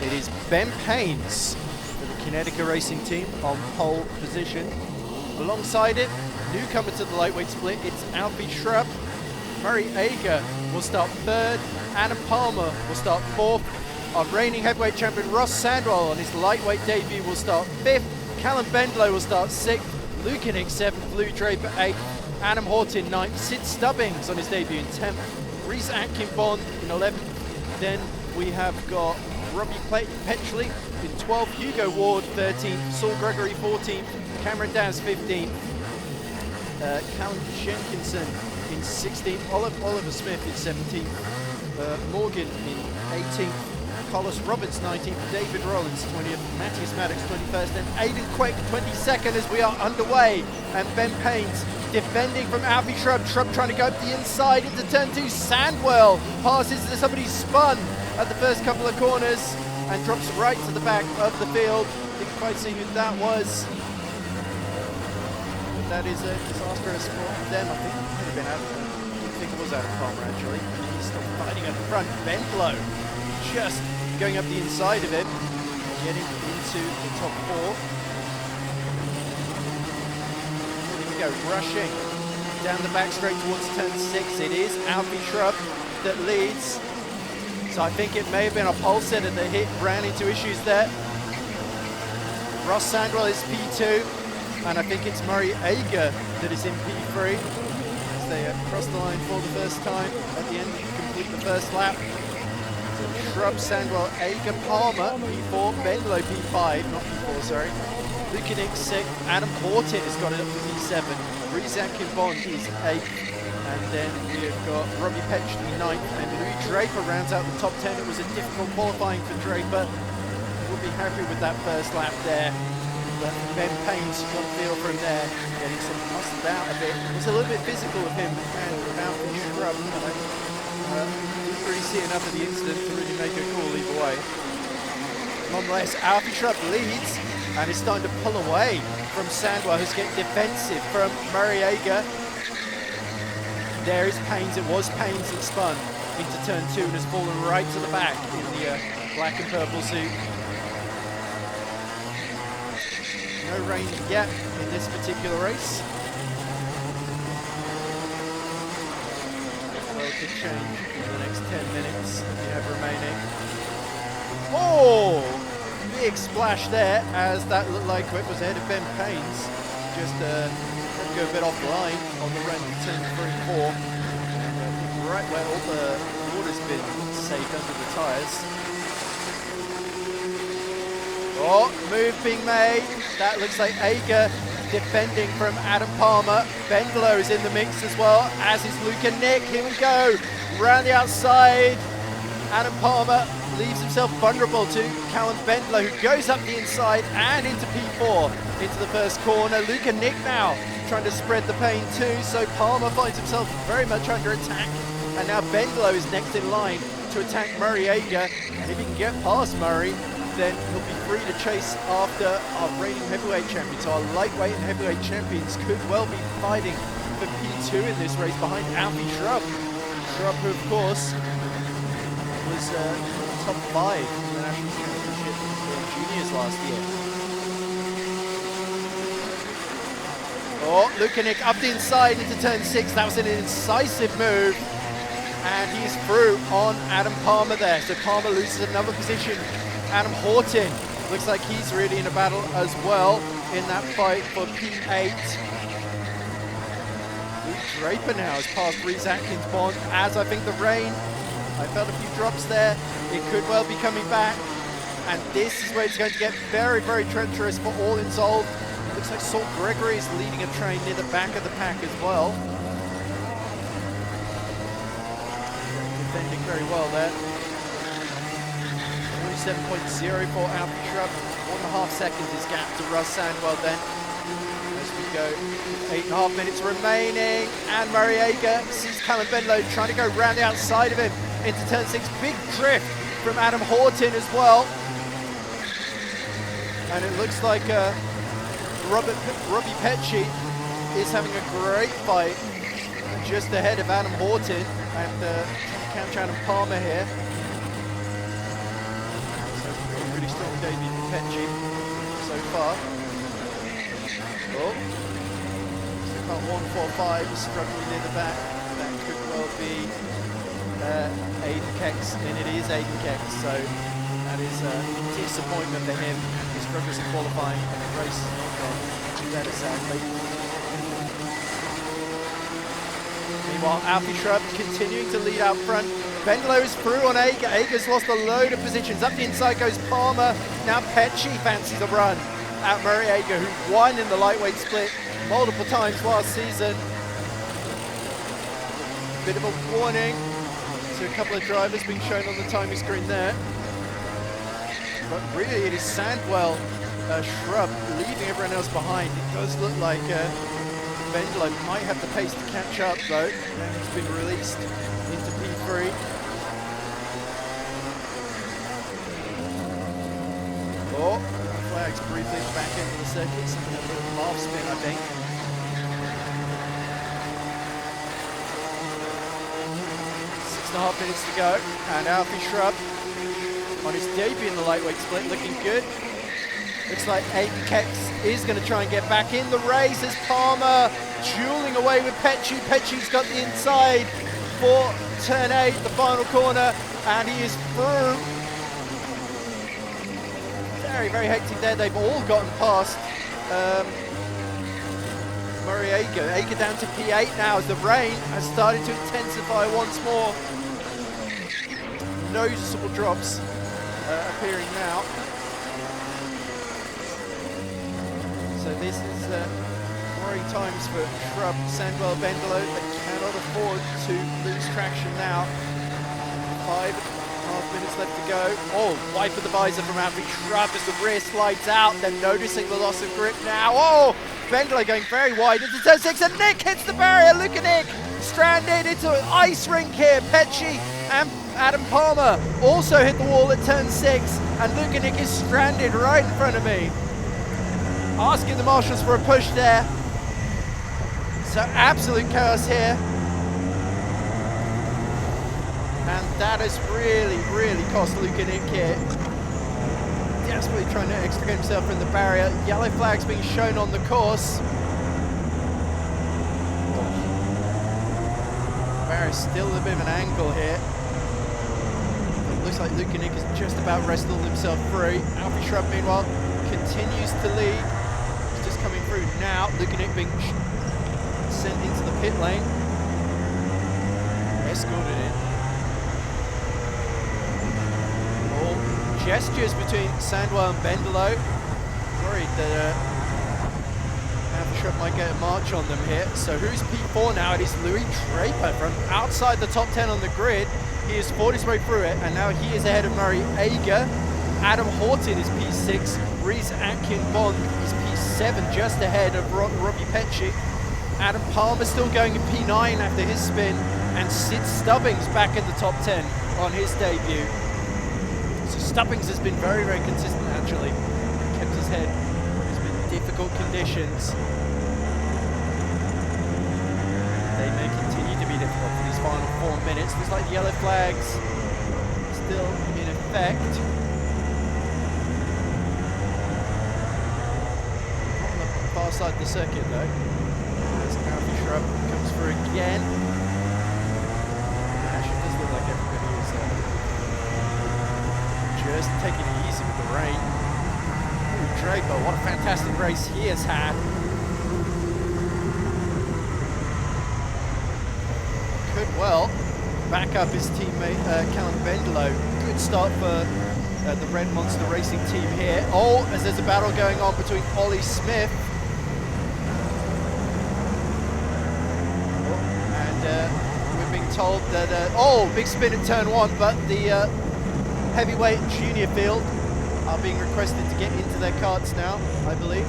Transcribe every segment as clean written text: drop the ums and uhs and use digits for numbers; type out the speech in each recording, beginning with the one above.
It is Ben Paynes for the Kinetica Racing team on pole position. Alongside it, newcomer to the lightweight split, it's Alfie Shrub. Murray Ager will start third. Adam Palmer will start fourth. Our reigning heavyweight champion Ross Sandwell on his lightweight debut will start fifth. Callum Bendlow will start sixth. Lukanik seventh. Lou Draper eighth. Adam Horton ninth. Sid Stubbings on his debut in 10th. Reese Atkinbond in 11th. Then we have got Robbie Petchley in 12th. Hugo Ward 13th. Saul Gregory 14th. Cameron Downs 15th. Callum Jenkinson in 16th. Oliver Smith in 17th. Morgan in 18th. Carlos Roberts 19th, David Rollins 20th, Matthias Maddox 21st, and Aidan Quake 22nd as we are underway. And Ben Paynes defending from Alfie Shrub. Shrub trying to go up the inside into turn 2. Sandwell passes to somebody spun at the first couple of corners and drops right to the back of the field. Didn't quite see who that was. But that is a disastrous for them. I think it could have been out. I think it was out of Palmer actually. He's still fighting at the front. Bendlow just going up the inside of him, getting into the top 4. Here we go, rushing down the back straight towards turn 6. It is Alfie Shrub that leads. So I think it may have been a pole setter that ran into issues there. Ross Sandwell is P2, and I think it's Murray Ager that is in P3 as they cross the line for the first time at the end, complete the first lap. Shrub, Sandwell, Ager, Palmer, P4, Bendlow, P5, not P4, sorry. Lukanik 6th, Adam Horton has got it up to P7, Reese Atkinbond is 8th, and then we've got Robbie Petchley 9th, and Louis Draper rounds out the top 10. It was a difficult qualifying for Draper. We'll be happy with that first lap there. But Ben Paynes, you got a feel from there, getting some muscled out a bit. It was a little bit physical of him and Alfie Shrub. Didn't really see enough of the incident to really make a call either way. Nonetheless, Alfie Shrub leads and is starting to pull away from Sandwell, who's getting defensive from Murray Ager. There is Paynes. It was Paynes that spun into turn 2 and has fallen right to the back in the black and purple suit. No rain yet in this particular race. Could change in the next 10 minutes we have remaining. Oh! Big splash there as that looked like it was ahead of Ben Paynes. Just had to go a bit off the line on the run to turn 3 4. And, right where all the water's been saved under the tyres. Oh, move being made. That looks like Ager defending from Adam Palmer. Bendlow is in the mix as well, as is Lukanik. Here we go, round the outside. Adam Palmer leaves himself vulnerable to Callum Bendlow, who goes up the inside and into P4, into the first corner. Lukanik now trying to spread the pain too, so Palmer finds himself very much under attack. And now Bendlow is next in line to attack Murray Ager. And if he can get past Murray, then he'll be free to chase after our reigning heavyweight champions. Our lightweight and heavyweight champions could well be fighting for P2 in this race behind Alfie Shrub. Shrub, who of course was top 5 in the national championship for juniors last year. Oh, Lukanik up the inside into turn 6. That was an incisive move. And he's through on Adam Palmer there. So Palmer loses another position. Adam Horton looks like he's really in a battle as well in that fight for P8. Luke Draper now has passed Reese Atkinbond, as I think the rain, I felt a few drops there. It could well be coming back. And this is where it's going to get very, very treacherous for all involved. Looks like Saul Gregory is leading a train near the back of the pack as well. Defending very well there. 47.0 for Alfie Shrub. 1.5 seconds is gap to Russ Sandwell then. As we go, 8.5 minutes remaining. And Murray Ager sees Callum Bendlow trying to go round the outside of him into turn 6. Big drift from Adam Horton as well. And it looks like Robbie Petchley is having a great fight just ahead of Adam Horton and trying to catch Adam Palmer here. So debut for Pecci so far. Oh, so 145 struggling near the back. That could well be Aiden Kex, and it is Aiden Kex, so that is a disappointment for him. He struggles in qualifying, and the race has not gone better, sadly. Meanwhile, Alfie Shrub continuing to lead out front. Bendelow is through on Ager. Ager's lost a load of positions. Up the inside goes Palmer. Now Pecci fancies a run at Murray Ager, who won in the lightweight split multiple times last season. Bit of a warning to a couple of drivers being shown on the timing screen there. But really it is Sandwell Shrub leaving everyone else behind. It does look like Bendelow might have the pace to catch up though. And he's been released into P3. Oh, flags briefly back into the circuit. Something a little half spin, I think. Six and a half minutes to go, and Alfie Shrub on his debut in the lightweight split, looking good. Looks like Aiden Kex is going to try and get back in the race as Palmer dueling away with Pecci. Pecci's got the inside for turn 8, the final corner, and he is through. Very, very hectic there. They've all gotten past Murray Ager. Ager down to P8 now as the rain has started to intensify once more. Noticeable drops appearing now. So this is worrying times for Shrub, Sandwell, Bendelow. They cannot afford to lose traction now. 5.5 minutes left to go. Oh, wipe of the visor from Alfie Shrub as the rear slides out. They're noticing the loss of grip now. Oh, Bendelow going very wide into turn 6, and Nick hits the barrier. Look at Nick, stranded into an ice rink here. Pecci and Adam Palmer also hit the wall at turn 6, and Luke and Nick is stranded right in front of me. Asking the marshals for a push there. So absolute chaos here. And that has really, really cost Luke and Nick here. Desperately trying to extricate himself from the barrier. Yellow flags being shown on the course. Barrier's still a bit of an angle here. It looks like Luke and Nick has just about wrestled himself free. Alfie Shrub, meanwhile, continues to lead. He's just coming through now. Luke and Nick being sent into the pit lane. Escorted in. Gestures between Sandwell and Bendelow. Worried that Alfie Shrub might get a march on them here. So who's P4 now? It is Louis Draper from outside the top 10 on the grid. He has fought his way through it, and now he is ahead of Murray Ager. Adam Horton is P6. Reese Atkin-Bond is P7, just ahead of Robbie Pecci. Adam Palmer still going in P9 after his spin, and Sid Stubbings back in the top 10 on his debut. So Stubbings has been very, very consistent actually. Kept his head. It's been difficult conditions. They may continue to be difficult for these final 4 minutes. Looks like the yellow flags still in effect. On the far side of the circuit though. As Alfie Shrub comes through again. Actually, it does look like everybody is just taking it easy with the rain. Ooh, Draper, what a fantastic race he has had. Could well back up his teammate Callum Bendelow. Good start for the Red Monster Racing team here. Oh, as there's a battle going on between Ollie Smith and we're being told that oh, big spin at turn 1, but the heavyweight and junior field are being requested to get into their carts now, I believe.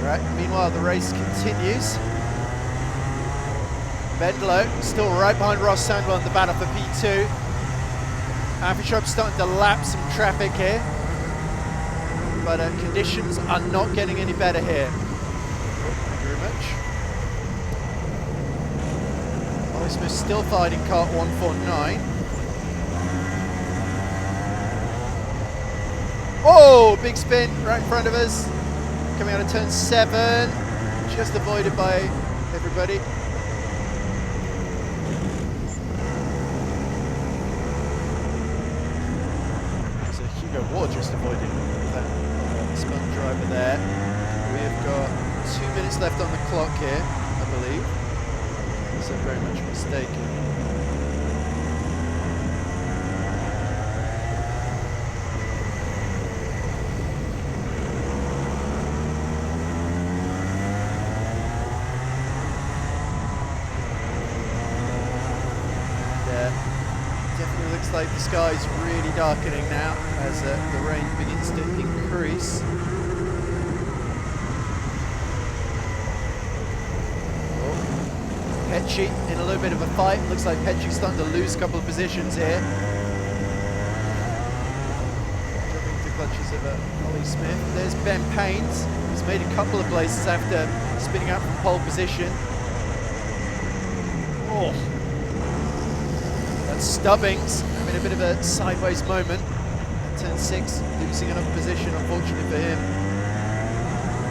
Right, meanwhile the race continues. Bendelow still right behind Ross Sandwell in the battle for P2. Alfie Shrub starting to lap some traffic here, but conditions are not getting any better here. Thank you very much. Ollie Smith still fighting kart 149. Oh, big spin right in front of us. Coming out of turn 7, just avoided by everybody. So Hugo Ward just avoided that spun driver there. We've got 2 minutes left on the clock here, I believe. So very much mistaken. Definitely looks like the sky's really darkening now as the rain begins to increase. Oh. Petchy in a little bit of a fight. Looks like Petchy's starting to lose a couple of positions here. Dropping into clutches of Ollie Smith. There's Ben Paynes. He's made a couple of places after spinning out from pole position. Oh. Stubbings having a bit of a sideways moment. Turn 6, losing enough position, unfortunately for him.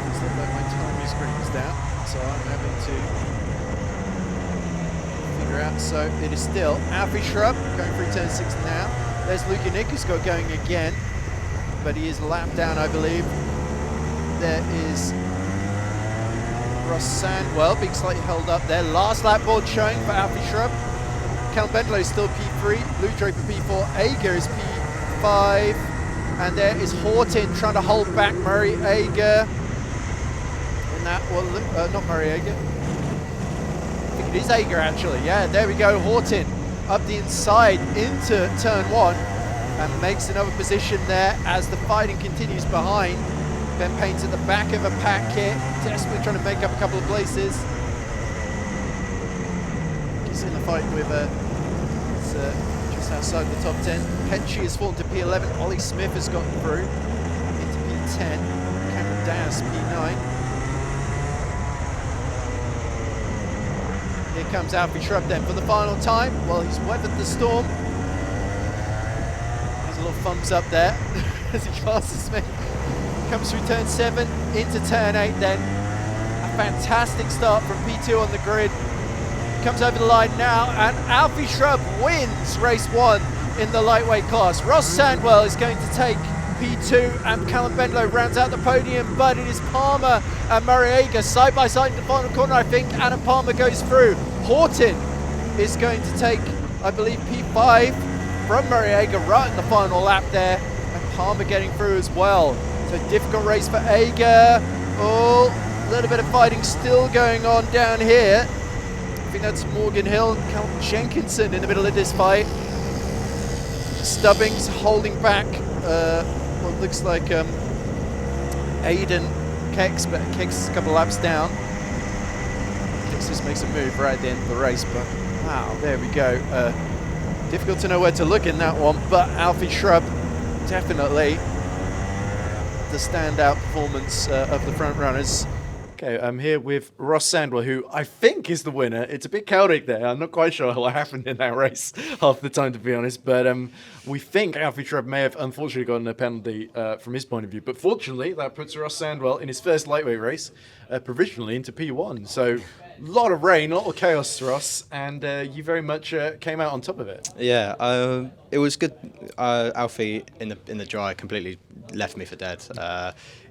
Looks like my timing screen is down, so I'm having to figure out. So it is still Alfie Shrub going through turn 6 now. There's Luca Nick who's got going again, but he is lapped down, I believe. There is Ross Sandwell being slightly held up there. Last lap board showing for Alfie Shrub. Callum Bendlow is still P3, Luke Draper P4, Ager is P5, and there is Horton trying to hold back Murray Ager. And that, well, not Murray Ager. I think it is Ager actually, yeah, there we go, Horton up the inside into turn 1 and makes another position there as the fighting continues behind. Ben Payne's at the back of a pack here, desperately trying to make up a couple of places. In the fight with just outside the top 10. Petchy has fallen to P11. Ollie Smith has gotten through into P10. Cameron Dias P9. Here comes Alfie Shrub then for the final time. Well, he's weathered the storm. There's a little thumbs up there as he passes Smith. Comes through turn 7 into turn 8 then. A fantastic start from P2 on the grid. Comes over the line now, and Alfie Shrub wins race 1 in the lightweight class. Ross Sandwell is going to take P2, and Callum Bendlow rounds out the podium, but it is Palmer and Murray Ager side by side in the final corner, I think. Adam Palmer goes through. Horton is going to take, I believe, P5 from Murray Ager right in the final lap there, and Palmer getting through as well. So difficult race for Ager. Oh, a little bit of fighting still going on down here. I think that's Morgan Hill and Cal Jenkinson in the middle of this fight. Stubbings holding back what looks like Aiden Kex, but Kex is a couple of laps down. Kex just makes a move right at the end of the race, but wow, there we go. Difficult to know where to look in that one, but Alfie Shrub definitely the standout performance of the front runners. Okay, I'm here with Ross Sandwell, who I think is the winner. It's a bit chaotic there. I'm not quite sure what happened in that race half the time, to be honest. But we think Alfie Shrub may have unfortunately gotten a penalty from his point of view. But fortunately, that puts Ross Sandwell in his first lightweight race provisionally into P1. So a lot of rain, a lot of chaos, Ross, and you very much came out on top of it. Yeah, it was good. Alfie in the dry completely left me for dead.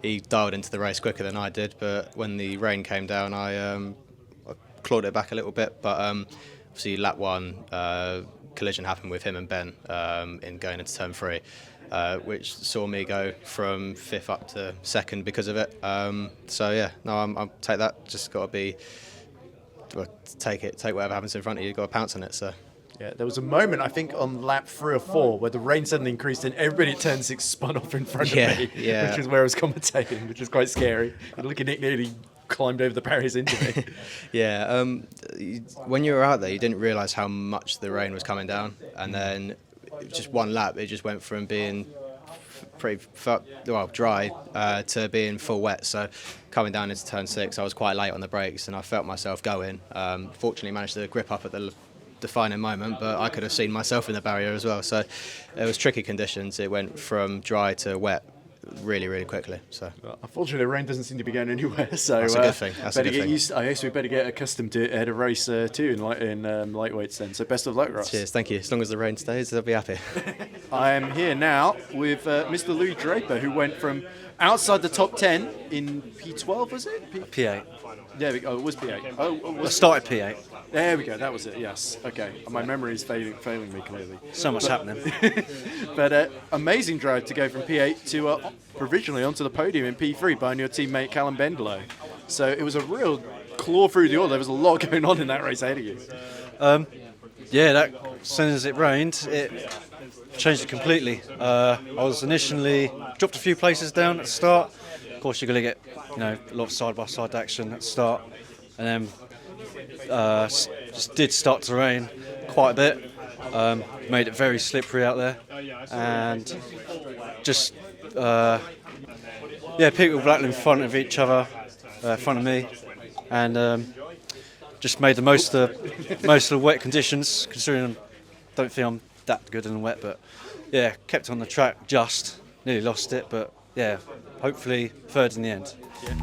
He dialed into the race quicker than I did, but when the rain came down, I clawed it back a little bit. But obviously, lap 1, collision happened with him and Ben in going into turn 3, which saw me go from 5th up to 2nd because of it. So yeah, no, I'll take that. Just got to be, take whatever happens in front of you. You've got to pounce on it. So. Yeah, there was a moment, I think, on lap 3 or 4 where the rain suddenly increased and everybody at turn 6 spun off in front of me, which is where I was commentating, which was quite scary. Look at Nick nearly climbed over the barriers into me. Yeah, when you were out there, you didn't realise how much the rain was coming down, and then just one lap, it just went from being pretty dry to being full wet. So coming down into turn 6, I was quite late on the brakes, and I felt myself going. Fortunately, managed to grip up at the defining moment, but I could have seen myself in the barrier as well. So it was tricky conditions. It went from dry to wet really quickly. So unfortunately, the rain doesn't seem to be going anywhere. So that's a good thing. That's a good thing. I guess we better get accustomed to it ahead of race 2 in lightweights then. So best of luck, Ross. Cheers, thank you. As long as the rain stays, I'll be happy. I am here now with Mr. Louis Draper, who went from outside the top 10 in P12, was it? P8. There we go. It was P8. I started P8. There we go. That was it. Yes. Okay. My memory is failing me clearly. So much happening. But amazing drive to go from P8 to provisionally onto the podium in P3 behind your teammate Callum Bendelow. So it was a real claw through the order. There was a lot going on in that race ahead of you. That as soon as it rained, it changed it completely. I was initially dropped a few places down at the start. Of course, you're going to get a lot of side-by-side action at the start, and then just did start to rain quite a bit. Made it very slippery out there, and just people battling in front of each other, in front of me, and just made the most of the wet conditions. Considering I don't think I'm that good in the wet, but yeah, kept on the track. Just nearly lost it, but yeah, hopefully third in the end. Yeah.